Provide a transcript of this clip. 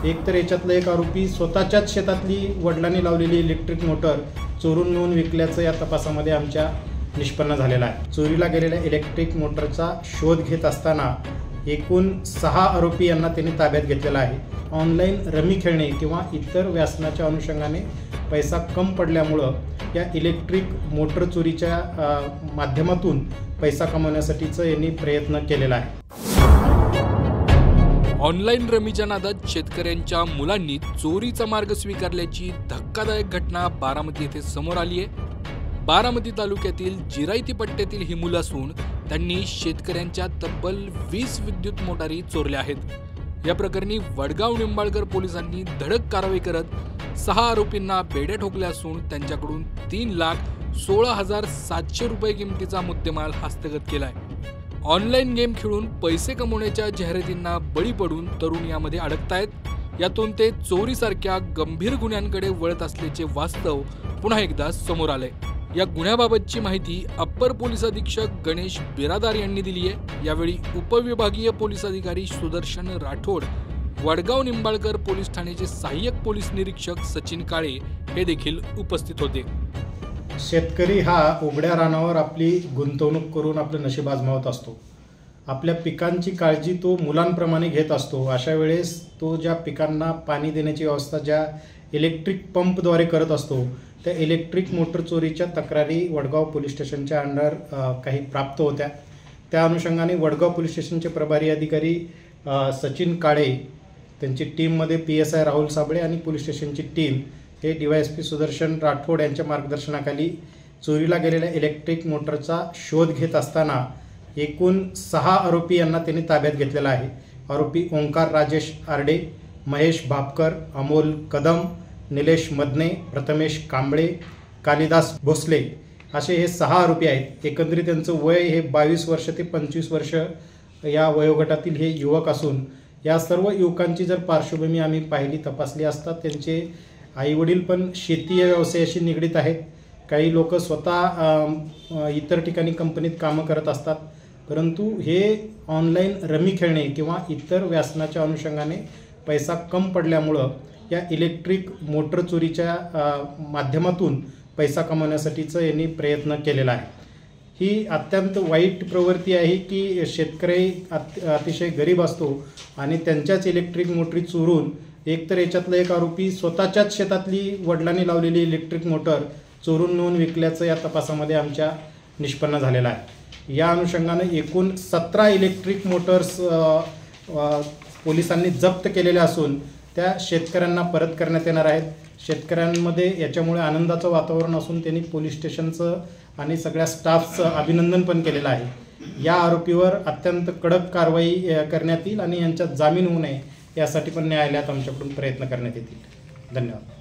एक तर याच्यातला एक आरोपी स्वतःच्याच शेतातली वडिलांनी लावलेली इलेक्ट्रिक मोटर चोरून नेऊन विकल्याचं या तपासामध्ये आमच्या निष्पन्न झालेलं आहे। चोरीला गेलेल्या इलेक्ट्रिक मोटरचा शोध घेत असताना एकूण 6 आरोपी यांना त्यांनी ताब्यात घेतलेला आहे। ऑनलाईन रमी खेळणे किंवा इतर व्यसनाच्या अनुषंगाने पैसा कम पडल्यामुळं या इलेक्ट्रिक मोटर चोरीच्या माध्यमातून पैसा कमवण्यासाठीचं यांनी प्रयत्न केलेला आहे। ऑनलाईन रमीच्या नादात शेतकऱ्यांच्या मुलांनी चोरीचा मार्ग स्वीकारल्याची धक्कादायक घटना बारामती येथे समोर आली आहे। बारामती तालुक्यातील जिरायती पट्ट्यातील ही मुलं असून त्यांनी शेतकऱ्यांच्या तब्बल 20 विद्युत मोटारी चोरल्या आहेत। या प्रकरणी वडगाव निंबाळकर पोलिसांनी धडक कारवाई करत 6 आरोपींना बेड्या ठोकल्या असून त्यांच्याकडून 3,16,700 रुपये किमतीचा मुद्देमाल हस्तगत केलाय। ऑनलाईन गेम खेळून पैसे कमवण्याच्या जाहिरातींना बळी पडून तरुण यामध्ये अडकतायत। यातून ते चोरीसारख्या गंभीर गुन्ह्यांकडे वळत असल्याचे वास्तव पुन्हा एकदा समोर आलंय। या गुन्ह्याबाबतची माहिती अप्पर पोलीस अधीक्षक गणेश बिरादार यांनी दिली आहे। यावेळी उपविभागीय पोलीस अधिकारी सुदर्शन राठोड, वडगाव निंबाळकर पोलीस ठाण्याचे सहाय्यक पोलीस निरीक्षक सचिन काळे हे देखील उपस्थित होते। शेतकरी हा उघड्या रानावर आपली गुंतवणूक करून आपलं नशीब आजमावत असतो। आपल्या पिकांची काळजी तो मुलांप्रमाणे घेत असतो। अशा वेळेस तो ज्या पिकांना पाणी देण्याची व्यवस्था ज्या इलेक्ट्रिक पंपद्वारे करत असतो, त्या इलेक्ट्रिक मोटर चोरीच्या तक्रारी वडगाव पोलीस स्टेशनच्या अंडर काही प्राप्त होत्या। त्या अनुषंगाने वडगाव पोलीस स्टेशनचे प्रभारी अधिकारी सचिन काळे, त्यांची टीममध्ये PSI राहुल साबळे आणि पोलीस स्टेशनची टीम हे DYSP सुदर्शन राठोड यांच्या मार्गदर्शनाखाली चोरीला गेलेल्या इलेक्ट्रिक मोटरचा शोध घेत असताना एकूण 6 आरोपी यांना त्यांनी ताब्यात घेतलेला आहे। आरोपी ओंकार राजेश आरडे, महेश भापकर, अमोल कदम, निलेश मदने, प्रथमेश कांबळे, कालिदास भोसले असे हे 6 आरोपी आहेत। एकंदरीत त्यांचं वय हे 22 वर्ष ते 25 वर्ष या वयोगटातील हे युवक असून या सर्व युवकांची जर पार्श्वभूमी आम्ही पाहिली, तपासली असता त्यांचे आईवडील पण शेती या व्यवसायाशी निगडीत आहेत। काही लोक स्वतः इतर ठिकाणी कंपनीत कामं करत असतात, परंतु हे ऑनलाईन रमी खेळणे किंवा इतर व्यसनाच्या अनुषंगाने पैसा कम पडल्यामुळं या इलेक्ट्रिक मोटर चोरीच्या माध्यमातून पैसा कमवण्यासाठीचं यांनी प्रयत्न केलेला आहे। ही अत्यंत वाईट प्रवृत्ती आहे की शेतकरी अतिशय गरीब असतो आणि त्यांच्याच इलेक्ट्रिक मोटरी चोरून एक तर याच्यातला एक आरोपी स्वतःच्याच शेतातली वडिलांनी लावलेली इलेक्ट्रिक मोटर चोरून नेऊन विकल्याचं या तपासामध्ये आमच्या निष्पन्न झालेलं आहे। या अनुषंगाने एकूण 17 इलेक्ट्रिक मोटर्स पोलिसांनी जप्त केलेल्या असून त्या शेतकऱ्यांना परत करण्यात येणार आहेत। शेतकऱ्यांमध्ये याच्यामुळे आनंदाचं वातावरण असून त्यांनी पोलीस स्टेशनचं आणि सगळ्या स्टाफचं अभिनंदन पण केलेलं आहे। या आरोपीवर अत्यंत कडक कारवाई करण्यात येईल आणि यांच्यात जामीन होऊ नये यासाठी पण न्यायालयात आमच्याकडून प्रयत्न करण्यात येतील। धन्यवाद।